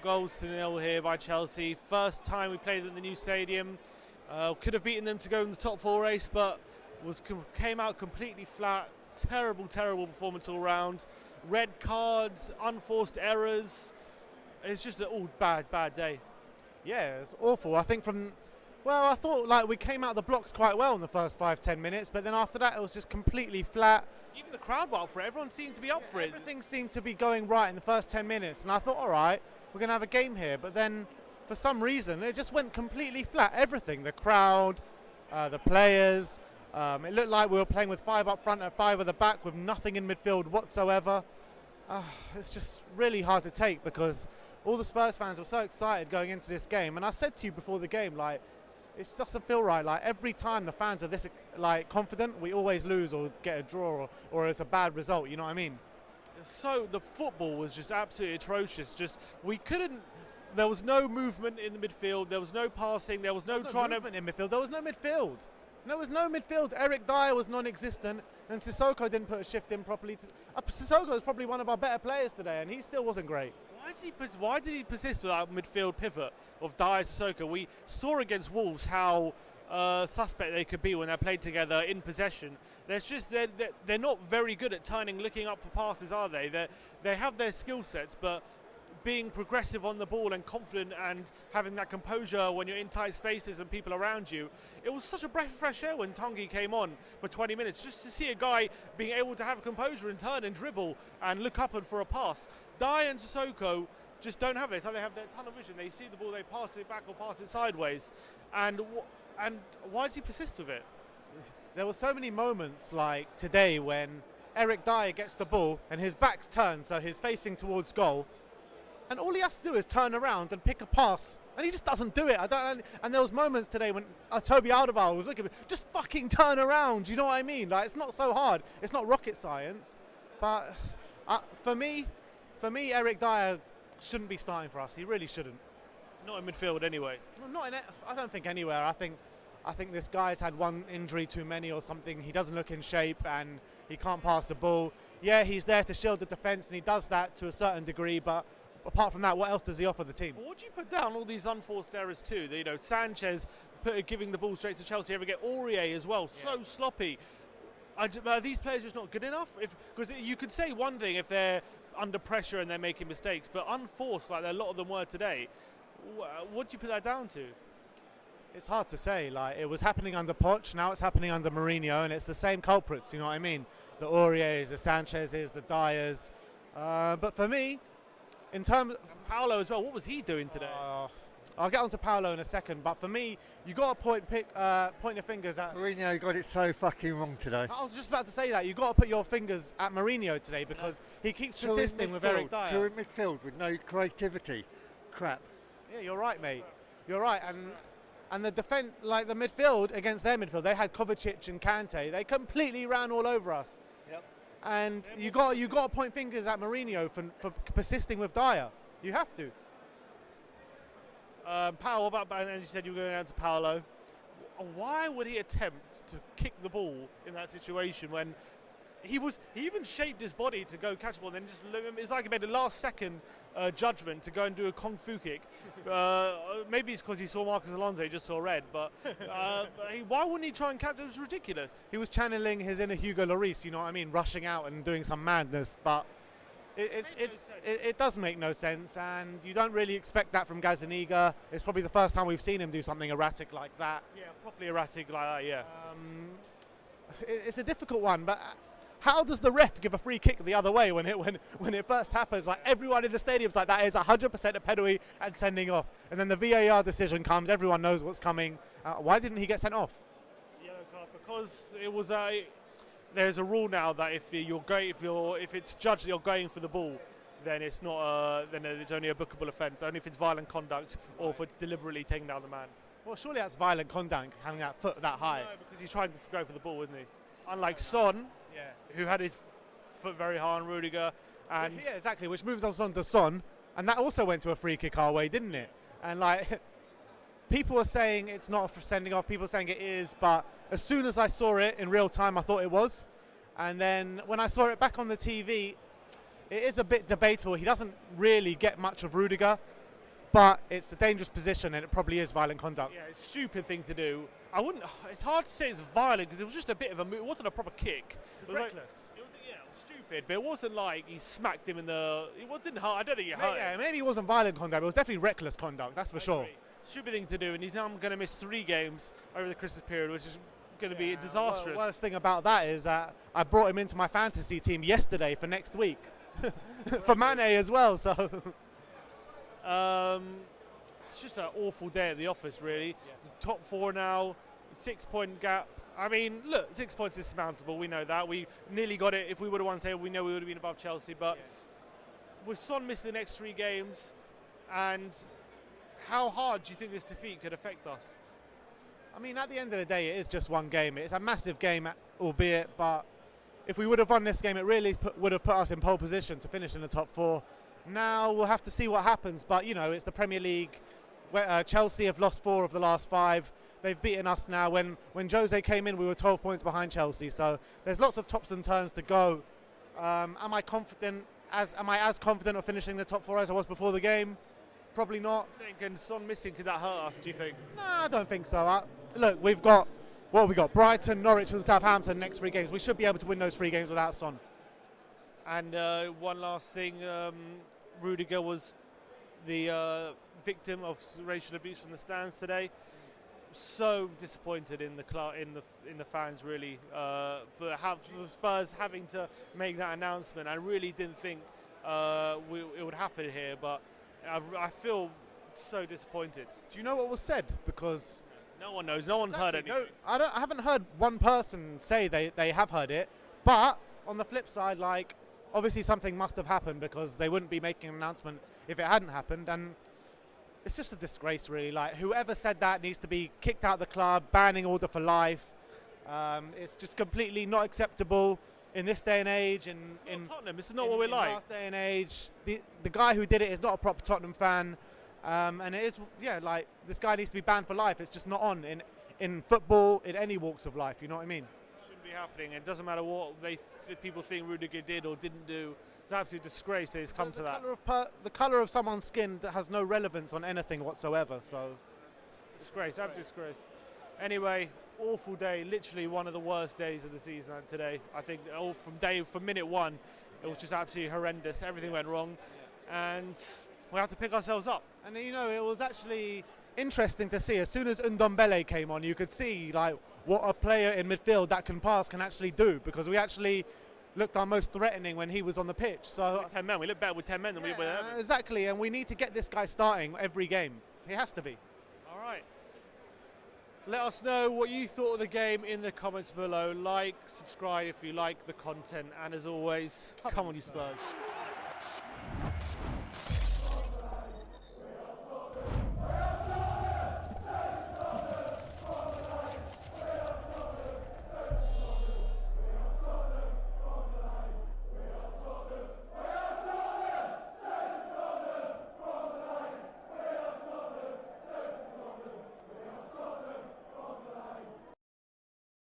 goals to nil here by Chelsea. First time we played at the new stadium. Could have beaten them to go in the top four race, but came out completely flat. Terrible performance all round. Red cards, unforced errors. It's just an all bad day. Yeah, it's awful. I think I thought like we came out of the blocks quite well in the first 5-10 minutes, but then after that it was just completely flat. Even the crowd were up for it. Everyone seemed to be up for it. Everything seemed to be going right in the first 10 minutes, and I thought, all right, we're going to have a game here. But then, for some reason, it just went completely flat. Everything, the crowd, the players. It looked like we were playing with 5 up front and 5 at the back with nothing in midfield whatsoever. It's just really hard to take because all the Spurs fans were so excited going into this game. And I said to you before the game, like, it doesn't feel right. Like every time the fans are this like confident, we always lose or get a draw or it's a bad result. You know what I mean? So the football was just absolutely atrocious. We couldn't. There was no movement in the midfield. There was no passing. There was no movement in midfield. There was no midfield. There was no midfield. Eric Dier was non-existent, and Sissoko didn't put a shift in properly. Sissoko is probably one of our better players today, and he still wasn't great. Why did he persist with our midfield pivot of Dier Sissoko? We saw against Wolves how suspect they could be when they're played together in possession. They're not very good at looking up for passes, are they? They have their skill sets, but being progressive on the ball and confident and having that composure when you're in tight spaces and people around you. It was such a breath of fresh air when Tanguy came on for 20 minutes, just to see a guy being able to have composure and turn and dribble and look up and for a pass. Dier and Sissoko just don't have it. So they have their tunnel vision. They see the ball, they pass it back or pass it sideways. And why does he persist with it? There were so many moments like today when Eric Dier gets the ball and his back's turned, so he's facing towards goal. And all he has to do is turn around and pick a pass. And he just doesn't do it. And there was moments today when Toby Alderweireld was looking at me, just fucking turn around. You know what I mean? Like, it's not so hard. It's not rocket science. But for me, Eric Dier shouldn't be starting for us. He really shouldn't. Not in midfield anyway. Well, I don't think anywhere. I think this guy's had one injury too many or something. He doesn't look in shape and he can't pass the ball. Yeah, he's there to shield the defence and he does that to a certain degree, but apart from that, what else does he offer the team? What would you put down all these unforced errors too? You know, Sanchez giving the ball straight to Chelsea. Ever get Aurier as well? Yeah. So sloppy. Are these players just not good enough? Because you could say one thing if they're under pressure and they're making mistakes, but unforced like a lot of them were today. What do you put that down to? It's hard to say. Like, it was happening under Poch, now it's happening under Mourinho, and it's the same culprits. You know what I mean? The Auriers, the Sanchez's, the Diers. But for me, in terms of Paolo as well, what was he doing today? I'll get on to Paolo in a second, but for me, you got to point your fingers at Mourinho. Got it so fucking wrong today. I was just about to say that. You got to put your fingers at Mourinho today because he keeps persisting with Eric Dier. Two in midfield with no creativity. Crap. Yeah, you're right, mate. You're right, and the defense, like the midfield against their midfield, they had Kovacic and Kante. They completely ran all over us. Yep. And you got to point fingers at Mourinho for persisting with Dier. You have to. Paolo, and you said you were going down to Paolo. Why would he attempt to kick the ball in that situation when he even shaped his body to go catch the ball, and then it's like he made a last second judgment to go and do a kung fu kick. Maybe it's because he saw Marcos Alonso, he just saw red, but why wouldn't he try and catch it? It was ridiculous. He was channeling his inner Hugo Lloris, you know what I mean, rushing out and doing some madness, but it does make no sense, and you don't really expect that from Gazzaniga. It's probably the first time we've seen him do something erratic like that. Yeah, properly erratic like that, yeah. It's a difficult one, but how does the ref give a free kick the other way when it first happens? Like, everyone in the stadium's like, that is 100% a penalty and sending off. And then the VAR decision comes, everyone knows what's coming. Why didn't he get sent off? Yellow card, because it was there's a rule now that if it's judged that you're going for the ball, then it's not then it's only a bookable offence. Only if it's violent conduct or if it's deliberately taking down the man. Well, surely that's violent conduct, having that foot that high. No, because he's trying to go for the ball, isn't he? Unlike Son, who had his foot very high on Rudiger, and yeah, exactly, which moves us on to Son, and that also went to a free kick our way, didn't it? And like, people are saying it's not a sending off, people are saying it is, but as soon as I saw it in real time, I thought it was, and then when I saw it back on the TV, it is a bit debatable. He doesn't really get much of Rudiger, but it's a dangerous position and it probably is violent conduct. Yeah, it's a stupid thing to do. I wouldn't. It's hard to say it's violent because it was just a bit of a move. It wasn't a proper kick. It was reckless. It was stupid, but it wasn't like he smacked him in the. It wasn't hard. I don't think it hurt. Yeah, maybe it wasn't violent conduct, but it was definitely reckless conduct. That's for sure. Agree. Stupid thing to do, and he's now going to miss 3 games over the Christmas period, which is going to be disastrous. The worst thing about that is that I brought him into my fantasy team yesterday for next week, for Mane as well. So it's just an awful day at the office, really. Top 4 now, 6-point gap. I mean, look, 6 points is surmountable. We know that. We nearly got it. If we would have won the table, we know we would have been above Chelsea. But with Son missing the next 3 games, and how hard do you think this defeat could affect us? I mean, at the end of the day, it is just one game. It's a massive game, albeit, but if we would have won this game, it really would have put us in pole position to finish in the top 4. Now we'll have to see what happens, but you know, it's the Premier League. Chelsea have lost 4 of the last 5. They've beaten us now. When Jose came in, we were 12 points behind Chelsea. So there's lots of tops and turns to go. Am I as confident of finishing the top 4 as I was before the game? Probably not. And Son missing, could that hurt us, do you think? No, I don't think so. Look, we've got Brighton, Norwich and Southampton next 3 games. We should be able to win those 3 games without Son. And one last thing, Rudiger was the victim of racial abuse from the stands today. So disappointed in the fans, really, for Spurs having to make that announcement. I really didn't think it would happen here, but I feel so disappointed. Do you know what was said? Because no one knows. No one's heard anything. No, I haven't heard one person say they have heard it. But on the flip side, like, obviously something must have happened because they wouldn't be making an announcement if it hadn't happened. And it's just a disgrace, really. Like, whoever said that needs to be kicked out of the club, banning order for life. It's just completely not acceptable in this day and age. In Tottenham, this is not what we're like. In last day and age, the guy who did it is not a proper Tottenham fan. And it is, like, this guy needs to be banned for life. It's just not on in football, in any walks of life. You know what I mean? It shouldn't be happening. It doesn't matter what people think Rudiger did or didn't do. It's an absolute disgrace that it's come to that. The colour of someone's skin that has no relevance on anything whatsoever. So, disgrace, absolute disgrace. Anyway, awful day. Literally one of the worst days of the season today. I think from minute 1, it was just absolutely horrendous. Everything went wrong, and we have to pick ourselves up. And you know, it was actually interesting to see. As soon as Ndombele came on, you could see like what a player in midfield that can pass can actually do, because we actually looked our most threatening when he was on the pitch. So with 10 men, we look better with 10 men than we were ever. Exactly, and we need to get this guy starting every game. He has to be. All right. Let us know what you thought of the game in the comments below. Like, subscribe if you like the content, and as always, come on you Spurs.